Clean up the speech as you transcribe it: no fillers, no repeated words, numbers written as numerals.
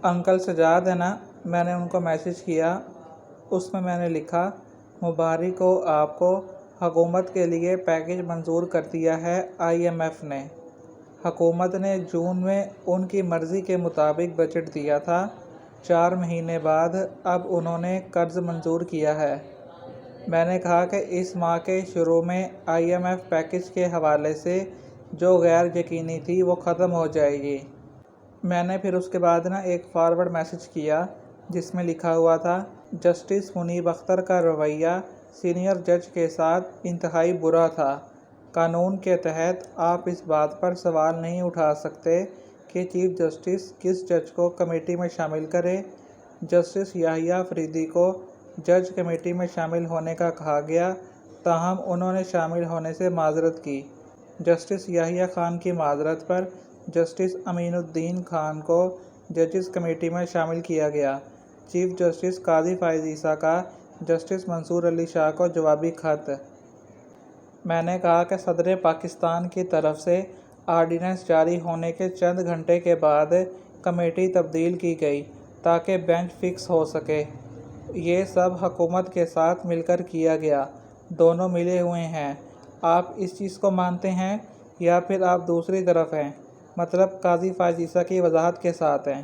Uncle Sajjad ہے نا، میں نے ان کو میسج کیا۔ اس میں میں نے لکھا، مبارک ہو آپ کو، حکومت کے لیے پیکیج منظور کر دیا ہے IMF نے۔ حکومت نے جون میں ان کی مرضی کے مطابق بجٹ دیا تھا۔ 4 مہینے بعد اب انہوں نے قرض منظور کیا ہے۔ میں نے کہا کہ اس ماہ کے شروع میں IMF پیکیج کے حوالے سے جو غیر یقینی تھی وہ ختم ہو جائے گی۔ میں نے پھر اس کے بعد ایک فارورڈ میسج کیا جس میں لکھا ہوا تھا، جسٹس منیب اختر کا رویہ سینئر جج کے ساتھ انتہائی برا تھا۔ قانون کے تحت آپ اس بات پر سوال نہیں اٹھا سکتے کہ چیف جسٹس کس جج کو کمیٹی میں شامل کرے۔ جسٹس یحییٰ فریدی کو جج کمیٹی میں شامل ہونے کا کہا گیا، تاہم انہوں نے شامل ہونے سے معذرت کی۔ جسٹس یحییٰ خان کی معذرت پر جسٹس امین الدین خان کو ججز کمیٹی میں شامل کیا گیا۔ چیف جسٹس قاضی فائز عیسیٰ کا جسٹس منصور علی شاہ کو جوابی خط۔ میں نے کہا کہ صدر پاکستان کی طرف سے آرڈیننس جاری ہونے کے چند گھنٹے کے بعد کمیٹی تبدیل کی گئی تاکہ بینچ فکس ہو سکے۔ یہ سب حکومت کے ساتھ مل کر کیا گیا، دونوں ملے ہوئے ہیں۔ آپ اس چیز کو مانتے ہیں یا پھر آپ دوسری طرف ہیں؟ مطلب قاضی فائز عیسیٰ کی وضاحت کے ساتھ ہیں۔